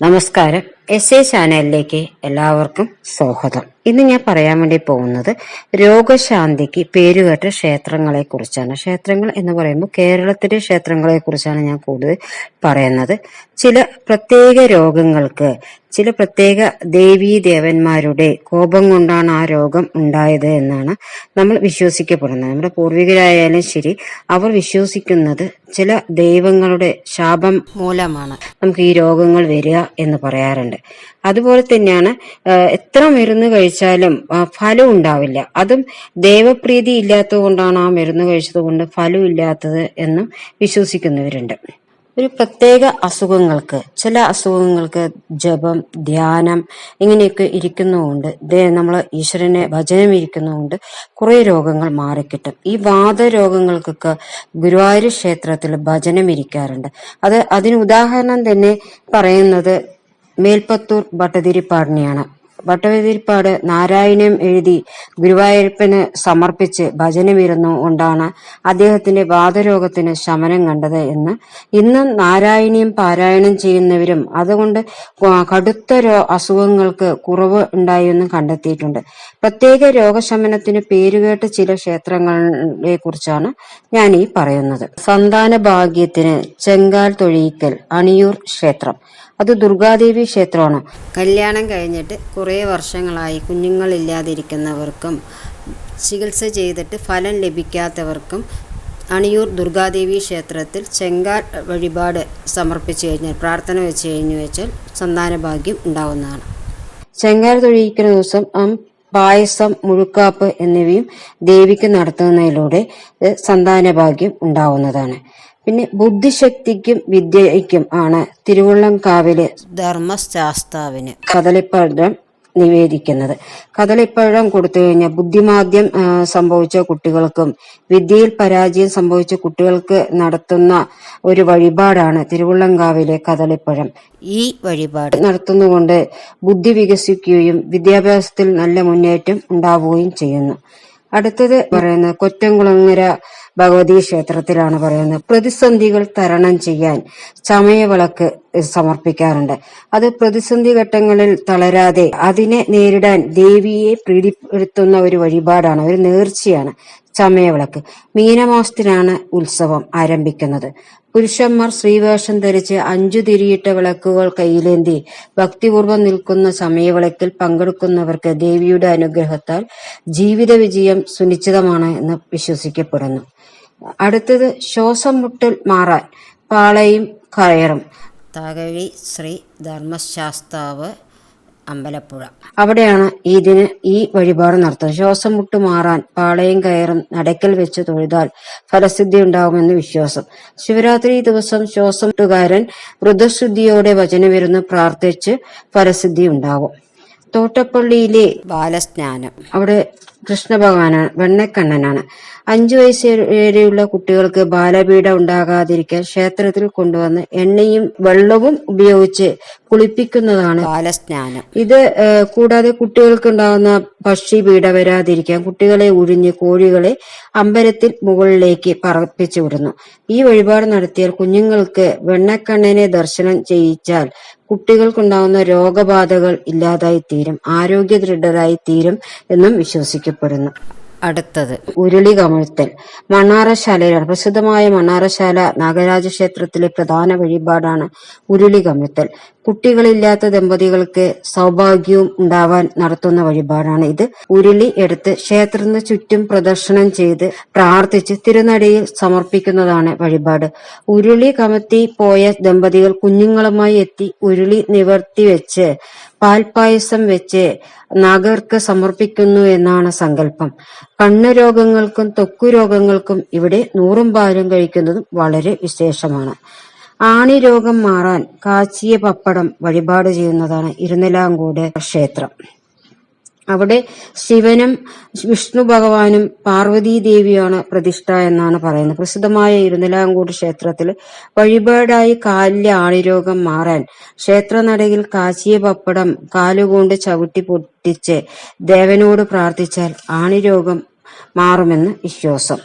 നമസ്കാരം. S A ചാനലിലേക്ക് എല്ലാവർക്കും സ്വാഗതം. ഇന്ന് ഞാൻ പറയാൻ വേണ്ടി പോകുന്നത് രോഗശാന്തിക്ക് പേരുകേട്ട ക്ഷേത്രങ്ങളെ കുറിച്ചാണ്. ക്ഷേത്രങ്ങൾ എന്ന് പറയുമ്പോൾ കേരളത്തിലെ ക്ഷേത്രങ്ങളെ കുറിച്ചാണ് ഞാൻ കൂടുതൽ പറയുന്നത്. ചില പ്രത്യേക രോഗങ്ങൾക്ക് ചില പ്രത്യേക ദേവീ ദേവന്മാരുടെ കോപം കൊണ്ടാണ് ആ രോഗം ഉണ്ടായത് എന്നാണ് നമ്മൾ വിശ്വസിക്കപ്പെടുന്നത്. നമ്മുടെ പൂർവികരായാലും ശരി, അവർ വിശ്വസിക്കുന്നത് ചില ദൈവങ്ങളുടെ ശാപം മൂലമാണ് നമുക്ക് ഈ രോഗങ്ങൾ വരിക എന്ന് പറയാറുണ്ട്. അതുപോലെ തന്നെയാണ് എത്ര മരുന്ന് കഴിച്ചാലും ഫലം ഉണ്ടാവില്ല. അതും ദൈവപ്രീതി ഇല്ലാത്തത് കൊണ്ടാണ് ആ മരുന്ന് കഴിച്ചത് കൊണ്ട് ഫലം ഇല്ലാത്തത് എന്നും വിശ്വസിക്കുന്നവരുണ്ട്. ഒരു പ്രത്യേക അസുഖങ്ങൾക്ക്, ചില അസുഖങ്ങൾക്ക് ജപം, ധ്യാനം ഇങ്ങനെയൊക്കെ ഇരിക്കുന്നതുകൊണ്ട്, നമ്മൾ ഈശ്വരനെ ഭജനം ഇരിക്കുന്നതുകൊണ്ട് കുറെ രോഗങ്ങൾ മാറിക്കിട്ടും. ഈ വാതരോഗങ്ങൾക്കൊക്കെ ഗുരുവായൂർ ക്ഷേത്രത്തിൽ ഭജനം ഇരിക്കാറുണ്ട്. അതിന് ഉദാഹരണം തന്നെ പറയുന്നത് മേൽപ്പത്തൂർ ഭട്ടതിരിപ്പാടിനെയാണ്. ഭട്ടതിരിപ്പാട് നാരായണീയം എഴുതി ഗുരുവായൂരപ്പന് സമർപ്പിച്ച് ഭജനമിരുന്നു കൊണ്ടാണ് അദ്ദേഹത്തിന്റെ വാതരോഗത്തിന് ശമനം കണ്ടത് എന്ന് ഇന്നും നാരായണീയം പാരായണം ചെയ്യുന്നവരും അതുകൊണ്ട് കടുത്ത അസുഖങ്ങൾക്ക് കുറവ് ഉണ്ടായെന്നും കണ്ടെത്തിയിട്ടുണ്ട്. പ്രത്യേക രോഗശമനത്തിന് പേരുകേട്ട ചില ക്ഷേത്രങ്ങളെ കുറിച്ചാണ് ഞാൻ ഈ പറയുന്നത്. സന്താന ഭാഗ്യത്തിന് ചെങ്കാൽ തൊഴിയിക്കൽ അണിയൂർ ക്ഷേത്രം, അത് ദുർഗാദേവി ക്ഷേത്രമാണ്. കല്യാണം കഴിഞ്ഞിട്ട് കുറേ വർഷങ്ങളായി കുഞ്ഞുങ്ങളില്ലാതിരിക്കുന്നവർക്കും ചികിത്സ ചെയ്തിട്ട് ഫലം ലഭിക്കാത്തവർക്കും അണിയൂർ ദുർഗാദേവി ക്ഷേത്രത്തിൽ ചെങ്കാൽ വഴിപാട് സമർപ്പിച്ചു കഴിഞ്ഞാൽ, പ്രാർത്ഥന വെച്ച് കഴിഞ്ഞു വെച്ചാൽ സന്താനഭാഗ്യം ഉണ്ടാവുന്നതാണ്. ചെങ്കാൽ തൊഴിയിക്കുന്ന ദിവസം പായസം, മുഴുക്കാപ്പ് എന്നിവയും ദേവിക്ക് നടത്തുന്നതിലൂടെ സന്താനഭാഗ്യം ഉണ്ടാവുന്നതാണ്. പിന്നെ ബുദ്ധിശക്തിക്കും വിദ്യയ്ക്കും ആണ് തിരുവുള്ളംകാവില് ധർമ്മശാസ്താവിന് കദളിപ്പഴം നിവേദിക്കുന്നത്. കദളിപ്പഴം കൊടുത്തു കഴിഞ്ഞാൽ ബുദ്ധിമാന്ദ്യം സംഭവിച്ച കുട്ടികൾക്കും വിദ്യയിൽ പരാജയം സംഭവിച്ച കുട്ടികൾക്ക് നടത്തുന്ന ഒരു വഴിപാടാണ് തിരുവുള്ളംകാവിലെ കദളിപ്പഴം. ഈ വഴിപാട് നടത്തുന്നതുകൊണ്ട് ബുദ്ധി വികസിക്കുകയും വിദ്യാഭ്യാസത്തിൽ നല്ല മുന്നേറ്റം ഉണ്ടാവുകയും ചെയ്യുന്നു. അടുത്തത് പറയുന്നത് കൊറ്റംകുളങ്ങര ഭഗവതി ക്ഷേത്രത്തിലാണ് പറയുന്നത്. പ്രതിസന്ധികൾ തരണം ചെയ്യാൻ ചമയവിളക്ക് സമർപ്പിക്കാറുണ്ട്. അത് പ്രതിസന്ധി ഘട്ടങ്ങളിൽ തളരാതെ അതിനെ നേരിടാൻ ദേവിയെ പ്രീതിപ്പെടുത്തുന്ന ഒരു വഴിപാടാണ്, ഒരു നേർച്ചയാണ് ചമയവിളക്ക്. മീനമാസത്തിലാണ് ഉത്സവം ആരംഭിക്കുന്നത്. പുരുഷന്മാർ സ്ത്രീവേഷം ധരിച്ച് 5 തിരിയിട്ട വിളക്കുകൾ കയ്യിലേന്തി ഭക്തിപൂർവ്വം നിൽക്കുന്ന ചമയവിളക്കിൽ പങ്കെടുക്കുന്നവർക്ക് ദേവിയുടെ അനുഗ്രഹത്താൽ ജീവിത വിജയം സുനിശ്ചിതമാണ് എന്ന് വിശ്വസിക്കപ്പെടുന്നു. അടുത്തത് ശ്വാസം മുട്ടൽ മാറാൻ പാളയും കയറും, തകഴി ശ്രീ ധർമ്മശാസ്താവ് അമ്പലപ്പുഴ, അവിടെയാണ് ഈ വഴിപാട് നടത്തുന്നത്. ശ്വാസം മുട്ട് മാറാൻ പാളയും കയറും നടക്കൽ വെച്ച് തൊഴുതാൽ ഫലസിദ്ധി ഉണ്ടാകുമെന്ന് വിശ്വാസം. ശിവരാത്രി ദിവസം ശ്വാസം മുട്ടുകാരൻ വ്രതശുദ്ധിയോടെ വചനമിരുന്ന് പ്രാർത്ഥിച്ച് ഫലസിദ്ധി ഉണ്ടാകും. തോട്ടപ്പള്ളിയിലെ ബാലസ്നാനം, അവിടെ കൃഷ്ണ ഭഗവാനാണ്, വെണ്ണക്കണ്ണനാണ്. 5 വയസ്സ് വരെയുള്ള കുട്ടികൾക്ക് ബാലപീഡ ഉണ്ടാകാതിരിക്കാൻ ക്ഷേത്രത്തിൽ കൊണ്ടുവന്ന് എണ്ണയും വെള്ളവും ഉപയോഗിച്ച് കുളിപ്പിക്കുന്നതാണ് ബാലസ്നാനം. ഇത് കൂടാതെ കുട്ടികൾക്ക് ഉണ്ടാകുന്ന പക്ഷിപീഡ വരാതിരിക്കാൻ കുട്ടികളെ ഒഴിഞ്ഞ് കോഴികളെ അമ്പലത്തിൽ മുകളിലേക്ക് പറപ്പിച്ചു വിടുന്നു. ഈ വഴിപാട് നടത്തിയാൽ കുഞ്ഞുങ്ങൾക്ക് വെണ്ണക്കണ്ണനെ ദർശനം ചെയ്യിച്ചാൽ കുട്ടികൾക്കുണ്ടാകുന്ന രോഗബാധകൾ ഇല്ലാതായി തീരും, ആരോഗ്യ ദൃഢരായി തീരും എന്നും വിശ്വസിക്കപ്പെടുന്നു. അടുത്തത് ഉരുളി കമിഴ്ത്തൽ മണ്ണാറശാലയിലാണ്. പ്രസിദ്ധമായ മണ്ണാറശാല നാഗരാജ ക്ഷേത്രത്തിലെ പ്രധാന വഴിപാടാണ് ഉരുളി കമിഴ്ത്തൽ. കുട്ടികളില്ലാത്ത ദമ്പതികൾക്ക് സൗഭാഗ്യവും ഉണ്ടാവാൻ നടത്തുന്ന വഴിപാടാണ് ഇത്. ഉരുളി എടുത്ത് ക്ഷേത്രത്തിന് ചുറ്റും പ്രദക്ഷിണം ചെയ്ത് പ്രാർത്ഥിച്ച് തിരുനടയിൽ സമർപ്പിക്കുന്നതാണ് വഴിപാട്. ഉരുളി കമത്തി പോയ ദമ്പതികൾ കുഞ്ഞുങ്ങളുമായി എത്തി ഉരുളി നിവർത്തി വെച്ച് പാൽപായസം വെച്ച് നാഗർക്ക് സമർപ്പിക്കുന്നു എന്നാണ് സങ്കല്പം. കണ്ണുരോഗങ്ങൾക്കും ത്വക്കുരോഗങ്ങൾക്കും ഇവിടെ 100 പാലും കഴിക്കുന്നതും വളരെ വിശേഷമാണ്. ആണി രോഗം മാറാൻ കാച്ചിയ പപ്പടം വഴിപാട് ചെയ്യുന്നതാണ് ഇരുനിലാംകൂട് ക്ഷേത്രം. അവിടെ ശിവനും വിഷ്ണു ഭഗവാനും പാർവതീ ദേവിയാണ് പ്രതിഷ്ഠ എന്നാണ് പറയുന്നത്. പ്രസിദ്ധമായ ഇരുനിലാംകൂട് ക്ഷേത്രത്തിൽ വഴിപാടായി കാലിലെ ആണിരോഗം മാറാൻ ക്ഷേത്രനടയിൽ കാച്ചിയ പപ്പടം കാലുകൊണ്ട് ചവിട്ടി പൊട്ടിച്ച് ദേവനോട് പ്രാർത്ഥിച്ചാൽ ആണിരോഗം മാറുമെന്ന് വിശ്വാസം.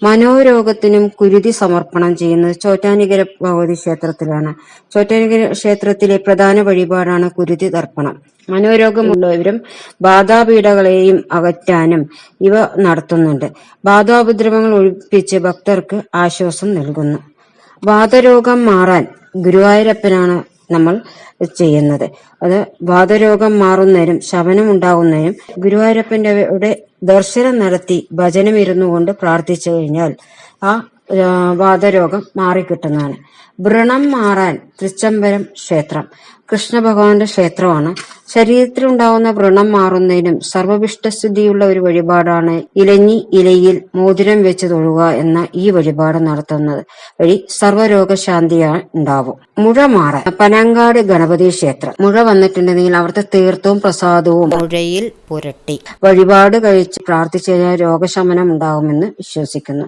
മനോരോഗത്തിനും കുരുതി സമർപ്പണം ചെയ്യുന്നത് ചോറ്റാനിക്കര ഭഗവതി ക്ഷേത്രത്തിലാണ്. ചോറ്റാനിക്കര ക്ഷേത്രത്തിലെ പ്രധാന വഴിപാടാണ് കുരുതി തർപ്പണം. മനോരോഗമുള്ളവരും ബാധാപീഠകളെയും അകറ്റാനും ഇവ നടത്തുന്നുണ്ട്. ബാധാപദ്രവങ്ങൾ ഒഴിപ്പിച്ച് ഭക്തർക്ക് ആശ്വാസം നൽകുന്നു. വാതരോഗം മാറാൻ ഗുരുവായൂരപ്പനാണ് നമ്മൾ ചെയ്യുന്നത്. അത് വാതരോഗം മാറുന്നതിനും ശമനം ഉണ്ടാകുന്നതിനും ഗുരുവായൂരപ്പന്റെ ദർശനം നടത്തി ഭജനം ഇരുന്നു കൊണ്ട് പ്രാർത്ഥിച്ചു കഴിഞ്ഞാൽ ആ വാതരോഗം മാറിക്കിട്ടുന്നതാണ്. വ്രണം മാറാൻ തൃച്ചംബരം ക്ഷേത്രം കൃഷ്ണഭഗവാന്റെ ക്ഷേത്രമാണ്. ശരീരത്തിലുണ്ടാവുന്ന വ്രണം മാറുന്നതിനും സർവവിഷ്ടസ്ഥിതിയുള്ള ഒരു വഴിപാടാണ് ഇലഞ്ഞി ഇലയിൽ മോതിരം വെച്ച് തൊഴുക എന്ന ഈ വഴിപാട് നടത്തുന്നത് വഴി സർവ്വരോഗശാന്തിയാണ് ഉണ്ടാവും. മുഴ മാറാൻ പനങ്കാട് ഗണപതി ക്ഷേത്രം. മുഴ വന്നിട്ടുണ്ടെങ്കിൽ അവിടുത്തെ തീർത്ഥവും പ്രസാദവും മുഴയിൽ പുരട്ടി വഴിപാട് കഴിച്ച് പ്രാർത്ഥിച്ചു കഴിഞ്ഞാൽ രോഗശമനം ഉണ്ടാകുമെന്ന് വിശ്വസിക്കുന്നു.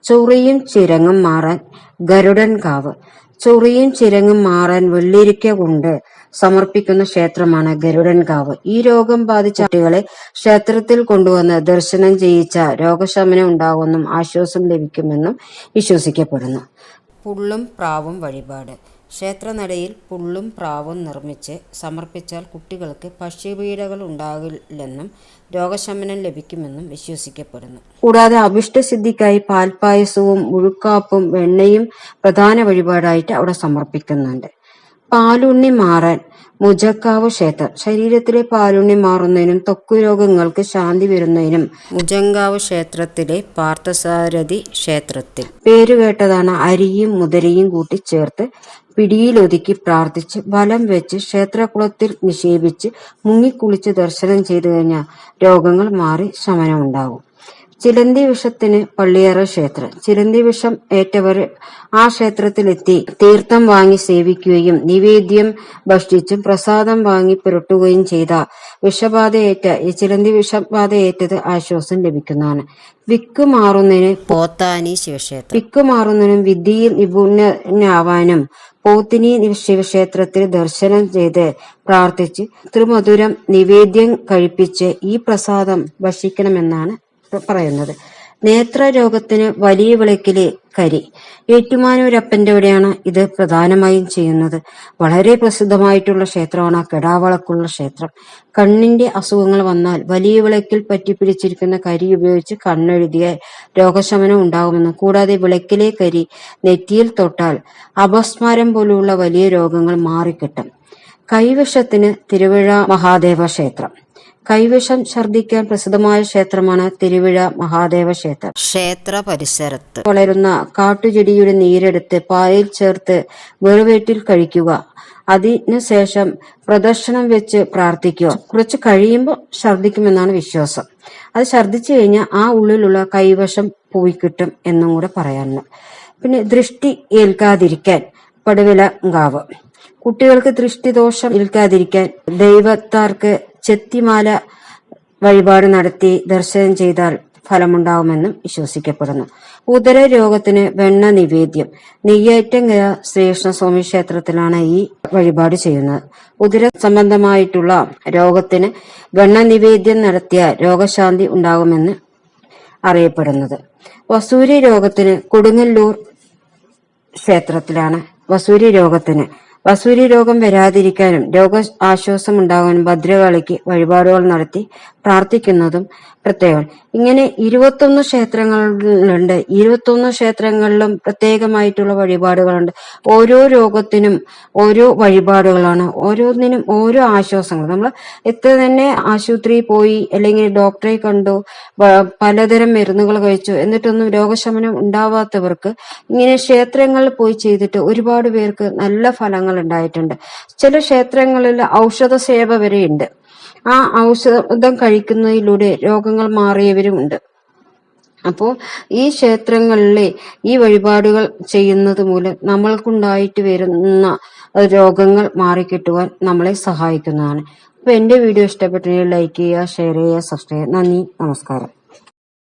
ചൊറിയും ചിരങ്ങും മാറാൻ ഗരുഡൻ കാവ്. ചൊറിയും ചിരങ്ങും മാറാൻ വെള്ളിരിക്ക കൊണ്ട് സമർപ്പിക്കുന്ന ക്ഷേത്രമാണ് ഗരുഡൻ കാവ്. ഈ രോഗം ബാധിച്ച കുട്ടികളെ ക്ഷേത്രത്തിൽ കൊണ്ടുവന്ന് ദർശനം ചെയ്യിച്ച രോഗശമനം ഉണ്ടാകുമെന്നും ആശ്വാസം ലഭിക്കുമെന്നും വിശ്വസിക്കപ്പെടുന്നു. പുള്ളും പ്രാവും വഴിപാട്. ക്ഷേത്രനടയിൽ പുള്ളും പ്രാവും നിർമ്മിച്ച് സമർപ്പിച്ചാൽ കുട്ടികൾക്ക് പക്ഷിപീഡകൾ ഉണ്ടാകില്ലെന്നും രോഗശമനം ലഭിക്കുമെന്നും വിശ്വസിക്കപ്പെടുന്നു. കൂടാതെ അഭിഷ്ടസിദ്ധിക്കായി പാൽപ്പായസവും മുഴുക്കാപ്പും വെണ്ണയും പ്രധാന വഴിപാടായിട്ട് അവിടെ സമർപ്പിക്കുന്നുണ്ട്. പാലുണ്ണി മാറാൻ മുജക്കാവ് ക്ഷേത്രം. ശരീരത്തിലെ പാലുണ്ണി മാറുന്നതിനും ത്വക്ക് രോഗങ്ങൾക്ക് ശാന്തി വരുന്നതിനും മുജങ്കാവ് ക്ഷേത്രത്തിലെ പാർത്ഥസാരഥി ക്ഷേത്രത്തിൽ പേരുകേട്ടതാണ്. അരിയും മുതിരയും കൂട്ടി ചേർത്ത് പിടിയിലൊതുക്കി പ്രാർത്ഥിച്ച് വലം വെച്ച് ക്ഷേത്രകുളത്തിൽ നിക്ഷേപിച്ച് മുങ്ങിക്കുളിച്ച് ദർശനം ചെയ്തു കഴിഞ്ഞാൽ രോഗങ്ങൾ മാറി ശമനമുണ്ടാകും. ചിലന്തി വിഷത്തിന് പള്ളിയറ ക്ഷേത്രം. ചിലന്തി വിഷം ഏറ്റവർ ആ ക്ഷേത്രത്തിലെത്തി തീർത്ഥം വാങ്ങി സേവിക്കുകയും നിവേദ്യം ഭക്ഷിച്ചും പ്രസാദം വാങ്ങി പുരട്ടുകയും ചെയ്ത വിഷബാധയേറ്റ ഈ ചിലന്തി വിഷബാധയേറ്റത് ആശ്വാസം ലഭിക്കുന്നതാണ്. വിക്ക് മാറുന്നതിന് പോത്താനി ശിവക്ഷേത്രം. വിക്ക് മാറുന്നതിനും വിദ്യയിൽ നിപുണനാവാനും പോത്തിനി ശിവക്ഷേത്രത്തിൽ ദർശനം ചെയ്ത് പ്രാർത്ഥിച്ച് ത്രിമധുരം നിവേദ്യം കഴിപ്പിച്ച് ഈ പ്രസാദം ഭക്ഷിക്കണമെന്നാണ് പറയുന്നത്. നേത്രരോഗത്തിന് വലിയ വിളക്കിലെ കരി. ഏറ്റുമാനൂരപ്പന്റെ അവിടെയാണ് ഇത് പ്രധാനമായും ചെയ്യുന്നത്. വളരെ പ്രസിദ്ധമായിട്ടുള്ള ക്ഷേത്രമാണ് കെടാവളക്കുള്ള ക്ഷേത്രം. കണ്ണിന്റെ അസുഖങ്ങൾ വന്നാൽ വലിയ വിളക്കിൽ പറ്റിപ്പിടിച്ചിരിക്കുന്ന കരി ഉപയോഗിച്ച് കണ്ണെഴുതിയ രോഗശമനം ഉണ്ടാകുമെന്നും കൂടാതെ വിളക്കിലെ കരി നെറ്റിയിൽ തൊട്ടാൽ അപസ്മാരം പോലുള്ള വലിയ രോഗങ്ങൾ മാറിക്കിട്ടും. കൈവിഷത്തിന് തിരുവിഴ മഹാദേവ ക്ഷേത്രം. കൈവിഷം ഛർദ്ദിക്കാൻ പ്രസിദ്ധമായ ക്ഷേത്രമാണ് തിരുവിഴ മഹാദേവ ക്ഷേത്രം. ക്ഷേത്ര പരിസരത്ത് വളരുന്ന കാട്ടുചെടിയുടെ നീരെടുത്ത് പായൽ ചേർത്ത് വെറുവേറ്റിൽ കഴിക്കുക. അതിനുശേഷം പ്രദക്ഷിണം വെച്ച് പ്രാർത്ഥിക്കുക. കുറച്ച് കഴിയുമ്പോൾ ഛർദ്ദിക്കുമെന്നാണ് വിശ്വാസം. അത് ഛർദ്ദിച്ചു കഴിഞ്ഞാൽ ആ ഉള്ളിലുള്ള കൈവശം പോയിക്കിട്ടും എന്നും കൂടെ പറയാനുണ്ട്. പിന്നെ ദൃഷ്ടി ഏൽക്കാതിരിക്കാൻ പടുവിലങ്കാവ്. കുട്ടികൾക്ക് ദൃഷ്ടിദോഷം ഏൽക്കാതിരിക്കാൻ ദൈവത്താർക്ക് ചെത്തിമാല വഴിപാട് നടത്തി ദർശനം ചെയ്താൽ ഫലമുണ്ടാവുമെന്നും വിശ്വസിക്കപ്പെടുന്നു. ഉദര രോഗത്തിന് വെണ്ണ നിവേദ്യം. നെയ്യാറ്റങ്കര ശ്രീകൃഷ്ണസ്വാമി ക്ഷേത്രത്തിലാണ് ഈ വഴിപാട് ചെയ്യുന്നത്. ഉദര സംബന്ധമായിട്ടുള്ള രോഗത്തിന് വെണ്ണ നിവേദ്യം നടത്തിയ രോഗശാന്തി ഉണ്ടാകുമെന്ന് അറിയപ്പെടുന്നത്. വസൂരി രോഗത്തിന് കൊടുങ്ങല്ലൂർ ക്ഷേത്രത്തിലാണ്. വസൂരി രോഗം വരാതിരിക്കാനും രോഗ ആശ്വാസം ഉണ്ടാകാനും ഭദ്രകാളിക്ക് വഴിപാടുകൾ നടത്തി പ്രാർത്ഥിക്കുന്നതും പ്രത്യേകം. ഇങ്ങനെ 21 ക്ഷേത്രങ്ങളുണ്ട്. 21 ക്ഷേത്രങ്ങളിലും പ്രത്യേകമായിട്ടുള്ള വഴിപാടുകളുണ്ട്. ഓരോ രോഗത്തിനും ഓരോ വഴിപാടുകളാണ്. ഓരോന്നിനും ഓരോ ആശ്വാസങ്ങൾ. നമ്മൾ എത്ര തന്നെ ആശുപത്രിയിൽ പോയി അല്ലെങ്കിൽ ഡോക്ടറെ കണ്ടു പലതരം മരുന്നുകൾ കഴിച്ചു എന്നിട്ടൊന്നും രോഗശമനം ഉണ്ടാവാത്തവർക്ക് ഇങ്ങനെ ക്ഷേത്രങ്ങളിൽ പോയി ചെയ്തിട്ട് ഒരുപാട് പേർക്ക് നല്ല ഫലങ്ങൾ ഉണ്ടായിട്ടുണ്ട്. ചില ക്ഷേത്രങ്ങളിൽ ഔഷധ സേവ വരെയുണ്ട്. ആ ഔഷധം കഴിക്കുന്നതിലൂടെ രോഗങ്ങൾ മാറിയവരുമുണ്ട്. അപ്പോൾ ഈ ക്ഷേത്രങ്ങളിലെ ഈ വഴിപാടുകൾ ചെയ്യുന്നത് മൂലം നമ്മൾക്കുണ്ടായിട്ട് വരുന്ന രോഗങ്ങൾ മാറിക്കിട്ടുവാൻ നമ്മളെ സഹായിക്കുന്നതാണ്. അപ്പൊ എന്റെ വീഡിയോ ഇഷ്ടപ്പെട്ടെങ്കിൽ ലൈക്ക് ചെയ്യുക, ഷെയർ ചെയ്യുക, സബ്സ്ക്രൈബ് ചെയ്യുക. നന്ദി, നമസ്കാരം.